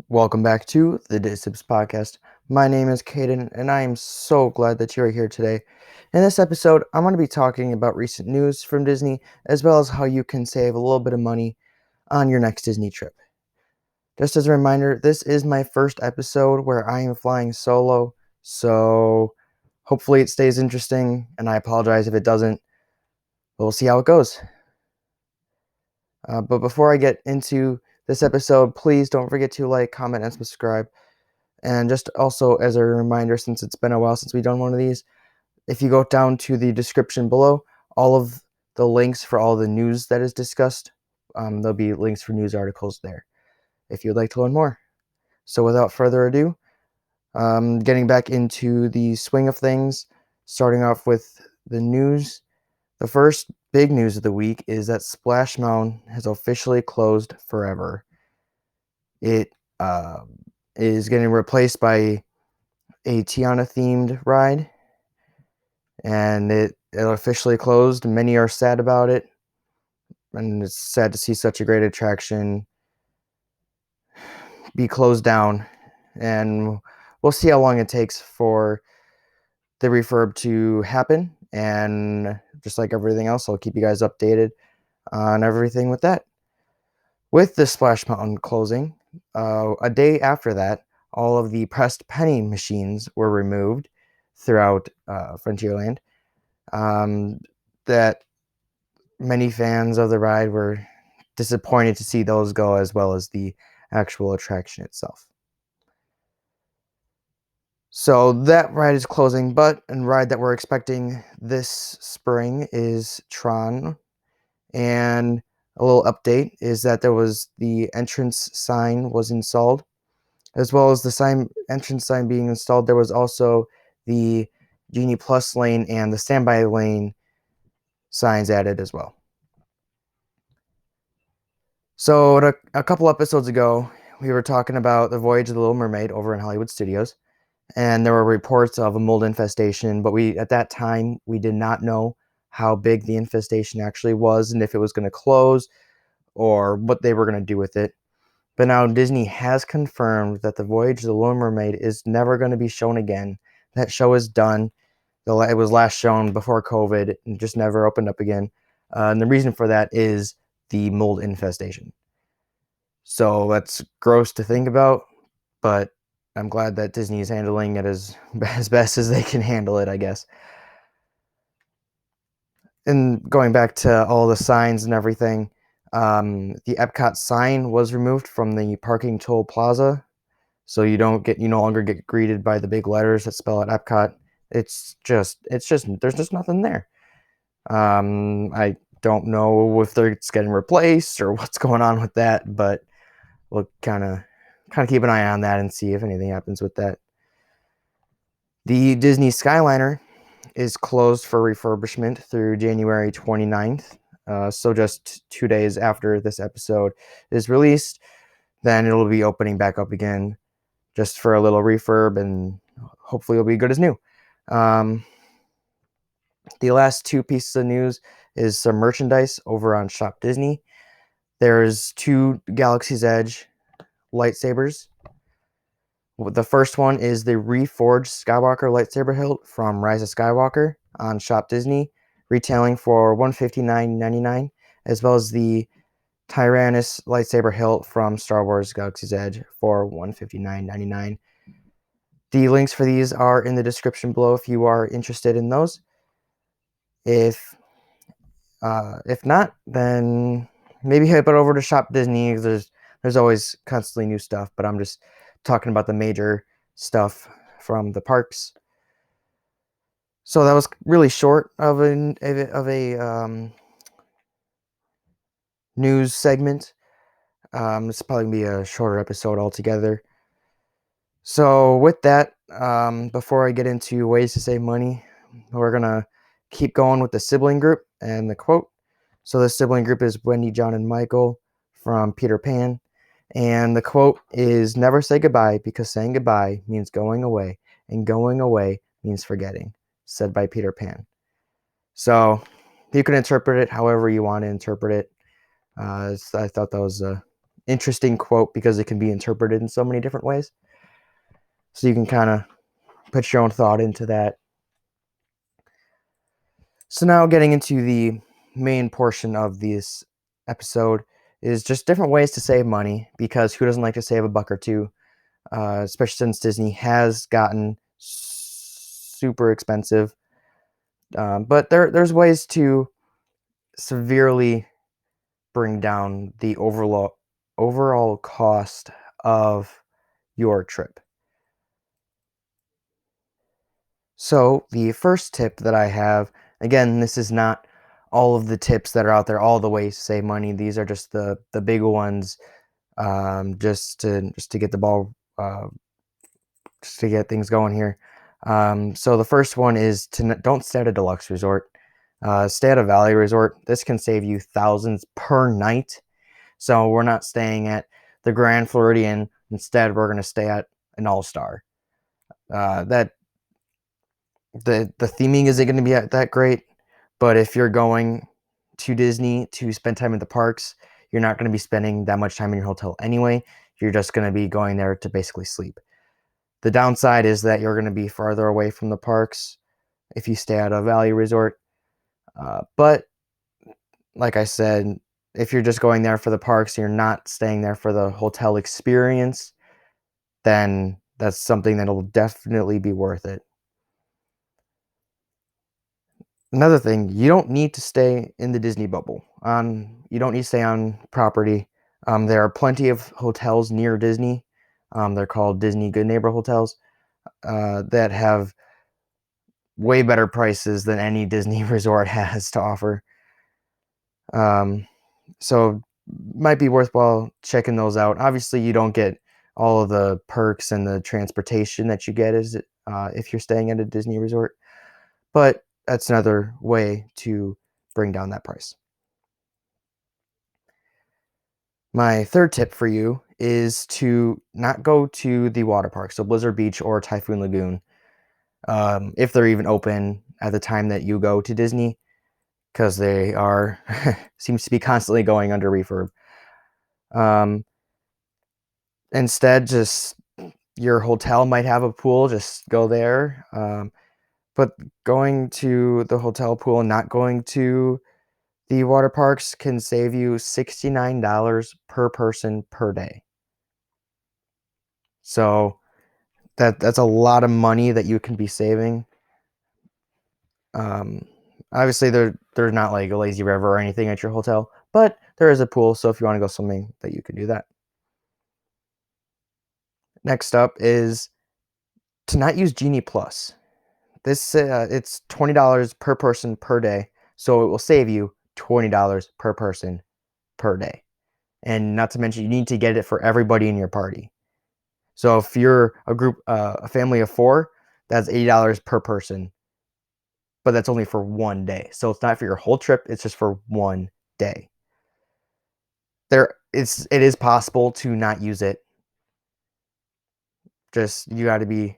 Welcome back to the Disibs podcast. My name is Caden, and I am so glad that you are here today. In this episode, I'm going to be talking about recent news from Disney, as well as how you can save a little bit of money on your next Disney trip. Just as a reminder, this is my first episode where I am flying solo, so hopefully it stays interesting, and I apologize if it doesn't, but we'll see how it goes. But before I get into this episode, please don't forget to like, comment, and subscribe. And just also as a reminder, since it's been a while since we've done one of these, if you go down to the description below, all of the links for all the news that is discussed, there'll be links for news articles there if you'd like to learn more. So without further ado, getting back into the swing of things, starting off with the news. The first big news of the week is that Splash Mountain has officially closed forever. It is getting replaced by a Tiana themed ride, and it officially closed. Many are sad about it, and it's sad to see such a great attraction be closed down. And we'll see how long it takes for the refurb to happen. And just like everything else, I'll keep you guys updated on everything with that. With the Splash Mountain closing, a day after that, all of the pressed penny machines were removed throughout Frontierland. That many fans of the ride were disappointed to see those go, as well as the actual attraction itself. So that ride is closing, but a ride that we're expecting this spring is Tron. And a little update is that there was the entrance sign was installed, as well as the entrance sign being installed. There was also the Genie Plus lane and the standby lane signs added as well. So a couple episodes ago, we were talking about the Voyage of the Little Mermaid over in Hollywood Studios, and there were reports of a mold infestation, but at that time we did not know how big the infestation actually was and if it was going to close or what they were going to do with it. But now Disney has confirmed that the Voyage of the Little Mermaid is never going to be shown again. That show is done. It was last shown before COVID and just never opened up again. And the reason for that is the mold infestation. So that's gross to think about, but I'm glad that Disney is handling it as best as they can handle it, I guess. And going back to all the signs and everything, the Epcot sign was removed from the parking toll plaza, so you no longer get greeted by the big letters that spell out Epcot. It's just there's just nothing there. I don't know if it's getting replaced or what's going on with that, but we'll kind of keep an eye on that and see if anything happens with that. The Disney Skyliner is closed for refurbishment through January 29th. So just 2 days after this episode is released, then it'll be opening back up again just for a little refurb, and hopefully it'll be good as new. The last two pieces of news is some merchandise over on Shop Disney. There's 2 Galaxy's Edge lightsabers. The first one is the reforged Skywalker lightsaber hilt from Rise of Skywalker on Shop Disney, retailing for $159.99, as well as the Tyrannus lightsaber hilt from Star Wars Galaxy's Edge for $159.99. The links for these are in the description below if you are interested in those. If not, then maybe head over to Shop Disney. There's always constantly new stuff, but I'm just talking about the major stuff from the parks. So that was really short of a news segment. It's probably gonna be a shorter episode altogether. So with that, before I get into ways to save money, we're gonna keep going with the sibling group and the quote. So the sibling group is Wendy, John, and Michael from Peter Pan. And the quote is, "Never say goodbye, because saying goodbye means going away, and going away means forgetting," said by Peter Pan. So you can interpret it however you want to interpret it. I thought that was interesting quote because it can be interpreted in so many different ways. So you can kind of put your own thought into that. So now getting into the main portion of this episode is just different ways to save money, because who doesn't like to save a buck or two, especially since Disney has gotten super expensive. But there's ways to severely bring down the overall cost of your trip. So the first tip that I have, again, this is not all of the tips that are out there, all the ways to save money. These are just the big ones, just to get the ball, just to get things going here. So the first one is to don't stay at a deluxe resort. Stay at a value resort. This can save you thousands per night. So we're not staying at the Grand Floridian. Instead, we're going to stay at an All-Star. That the theming isn't going to be that great, but if you're going to Disney to spend time in the parks, you're not going to be spending that much time in your hotel anyway. You're just going to be going there to basically sleep. The downside is that you're going to be farther away from the parks if you stay at a value resort. But like I said, if you're just going there for the parks, you're not staying there for the hotel experience, then that's something that'll definitely be worth it. Another thing, you don't need to stay in the Disney bubble. You don't need to stay on property. There are plenty of hotels near Disney. They're called Disney Good Neighbor hotels, that have way better prices than any Disney resort has to offer. So might be worthwhile checking those out. Obviously, you don't get all of the perks and the transportation that you get if you're staying at a Disney resort, but that's another way to bring down that price. My third tip for you is to not go to the water park, so Blizzard Beach or Typhoon Lagoon, if they're even open at the time that you go to Disney, because they are seems to be constantly going under refurb. Instead, just your hotel might have a pool, just go there. But going to the hotel pool and not going to the water parks can save you $69 per person per day. So that's a lot of money that you can be saving. Obviously, there's not like a lazy river or anything at your hotel, but there is a pool. So if you want to go swimming, that you can do that. Next up is to not use Genie Plus. This it's $20 per person per day, so it will save you $20 per person per day. And not to mention, you need to get it for everybody in your party. So if you're a family of 4, that's $80 per person, but that's only for one day. So it's not for your whole trip; it's just for one day. It is possible to not use it. Just you got to be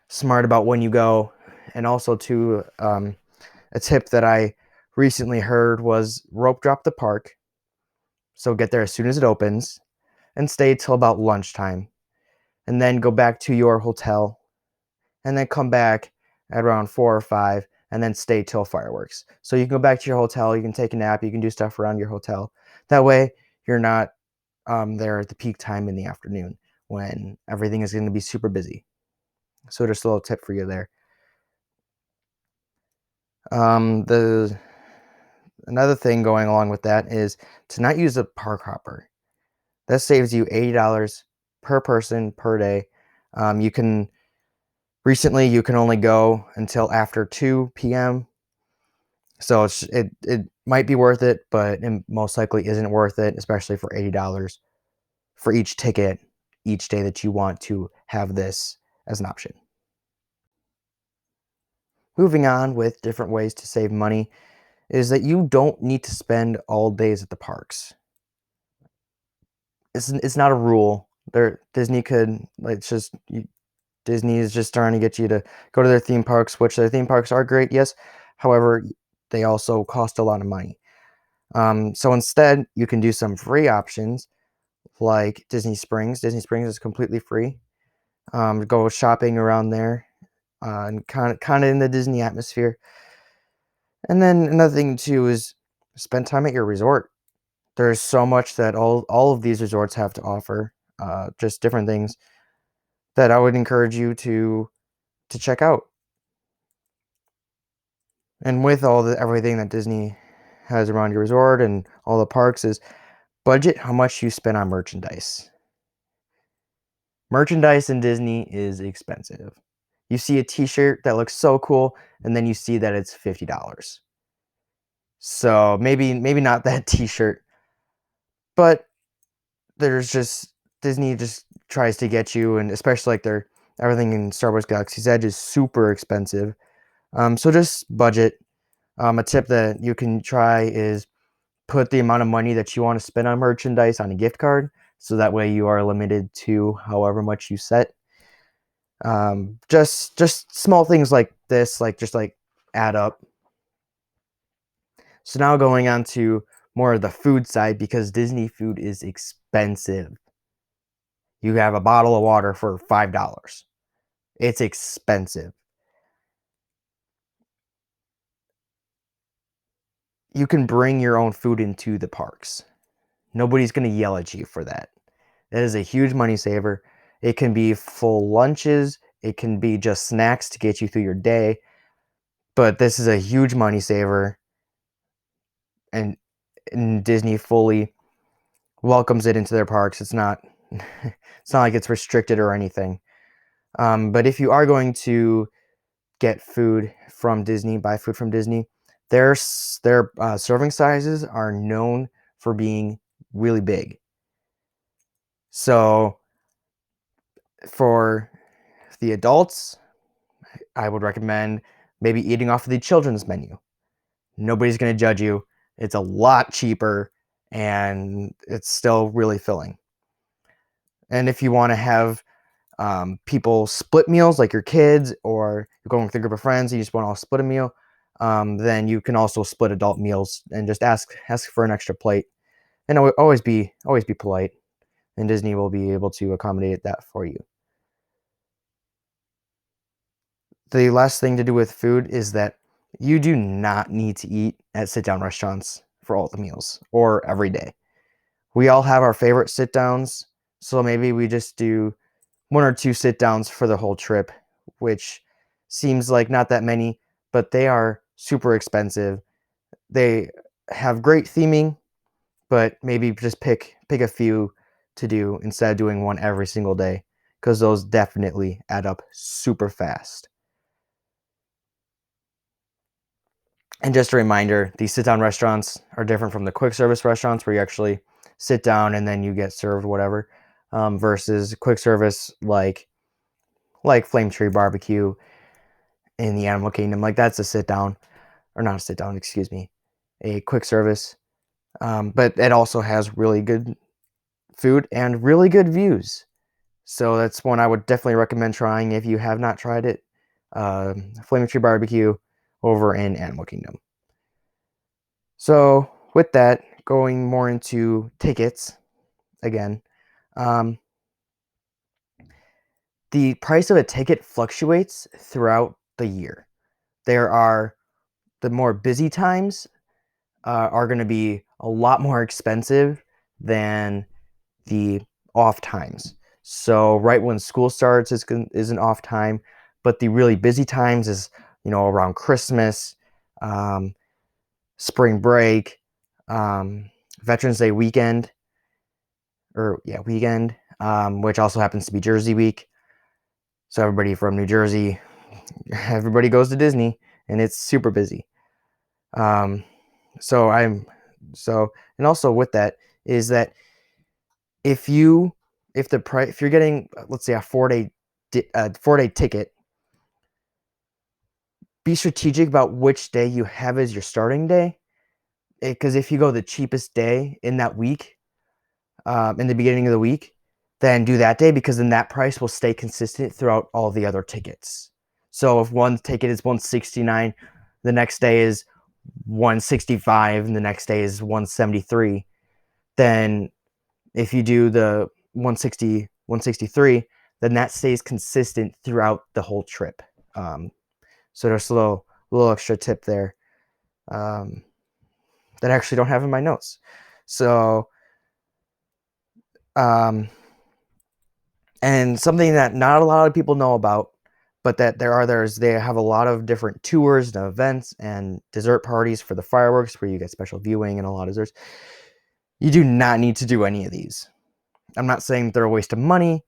smart about when you go, and also to a tip that I recently heard was rope drop the park. So get there as soon as it opens and stay till about lunchtime, and then go back to your hotel, and then come back at around 4 or 5, and then stay till fireworks. So you can go back to your hotel, you can take a nap, you can do stuff around your hotel. That way you're not there at the peak time in the afternoon when everything is going to be super busy. So just a little tip for you there. The Another thing going along with that is to not use a park hopper. That saves you $80 per person per day. You can recently you can only go until after 2 p.m. So it might be worth it, but it most likely isn't worth it, especially for $80 for each ticket each day that you want to have this as an option. Moving on with different ways to save money is that you don't need to spend all days at the parks. It's not a rule. Disney could like Disney is just trying to get you to go to their theme parks, which their theme parks are great, yes. However, they also cost a lot of money. So instead, you can do some free options like Disney Springs. Disney Springs is completely free. Go shopping around there, and kind of in the Disney atmosphere. And then another thing too is spend time at your resort. There's so much that all of these resorts have to offer, just different things that I would encourage you to check out. And with all the everything that Disney has around your resort and all the parks is budget how much you spend on merchandise. Merchandise in Disney is expensive. You see a t-shirt that looks so cool and then you see that it's $50. So maybe not that t-shirt, but there's just Disney just tries to get you, and especially like their everything in Star Wars Galaxy's Edge is super expensive. So just budget. A tip that you can try is put the amount of money that you want to spend on merchandise on a gift card, so that way you are limited to however much you set. Just small things like this, like just like add up. So now going on to more of the food side, because Disney food is expensive. You have a bottle of water for $5. It's expensive. You can bring your own food into the parks. Nobody's going to yell at you for that. That is a huge money saver. It can be full lunches. It can be just snacks to get you through your day. But this is a huge money saver. And Disney fully welcomes it into their parks. It's not it's not like it's restricted or anything. But if you are going to get food from Disney, buy food from Disney, their serving sizes are known for being really big. So for the adults, I would recommend maybe eating off of the children's menu. Nobody's going to judge you. It's a lot cheaper and it's still really filling. And if you want to have people split meals, like your kids, or you're going with a group of friends and you just want to all split a meal, then you can also split adult meals and just ask for an extra plate. And always be polite, and Disney will be able to accommodate that for you. The last thing to do with food is that you do not need to eat at sit-down restaurants for all the meals or every day. We all have our favorite sit-downs, so maybe we just do 1 or 2 sit-downs for the whole trip, which seems like not that many, but they are super expensive. They have great theming, but maybe just pick a few to do instead of doing one every single day, because those definitely add up super fast. And just a reminder, these sit-down restaurants are different from the quick service restaurants where you actually sit down and then you get served whatever, versus quick service like Flame Tree Barbecue in the Animal Kingdom. Like that's a sit down, or not a sit down, excuse me, a quick service. But it also has really good food and really good views. So that's one I would definitely recommend trying if you have not tried it. Flame Tree Barbecue over in Animal Kingdom. So with that, going more into tickets again, the price of a ticket fluctuates throughout the year. There are the more busy times are going to be a lot more expensive than the off times. So right when school starts is an off time, but the really busy times is around Christmas, spring break, Veterans Day weekend, which also happens to be Jersey week. So everybody from New Jersey, everybody goes to Disney, and it's super busy. And also with that is that if you're getting, let's say, a 4-day ticket, be strategic about which day you have as your starting day, because if you go the cheapest day in that week, in the beginning of the week, then do that day, because then that price will stay consistent throughout all the other tickets. So if one ticket is $169, the next day is $165, and the next day is $173, then If you do the 160, 163, then that stays consistent throughout the whole trip. So there's a little extra tip there that I actually don't have in my notes. So, and something that not a lot of people know about, but that they have a lot of different tours and events and dessert parties for the fireworks where you get special viewing and a lot of desserts. You do not need to do any of these. I'm not saying they're a waste of money,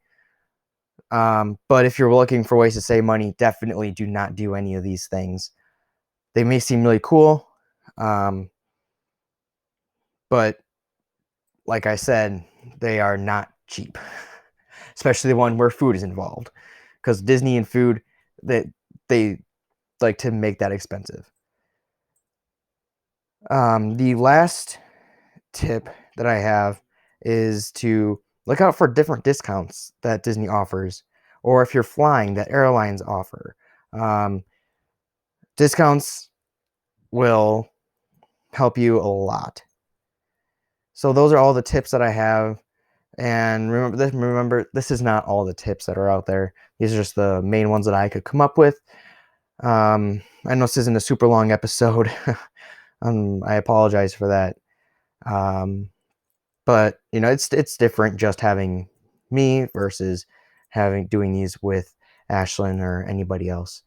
but if you're looking for ways to save money, definitely do not do any of these things. They may seem really cool, but like I said, they are not cheap, especially the one where food is involved, because Disney and food, they like to make that expensive. The last tip that I have is to look out for different discounts that Disney offers, or if you're flying, that airlines offer. Discounts will help you a lot. So those are all the tips that I have. And remember, this is not all the tips that are out there. These are just the main ones that I could come up with. I know this isn't a super long episode. I apologize for that. But it's different just having me versus doing these with Ashlyn or anybody else.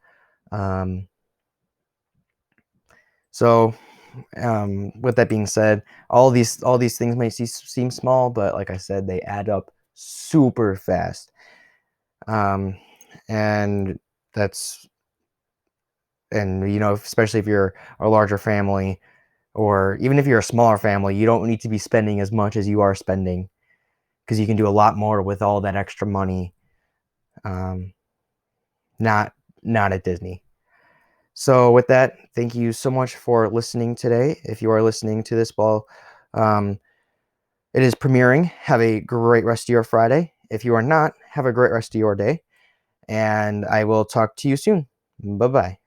So with that being said, all these things may seem small, but like I said, they add up super fast. And that's, and especially if you're a larger family, or even if you're a smaller family, you don't need to be spending as much as you are spending, because you can do a lot more with all that extra money. Not at Disney. So with that, thank you so much for listening today. If you are listening to this while it is premiering, have a great rest of your Friday. If you are not, have a great rest of your day. And I will talk to you soon. Bye-bye.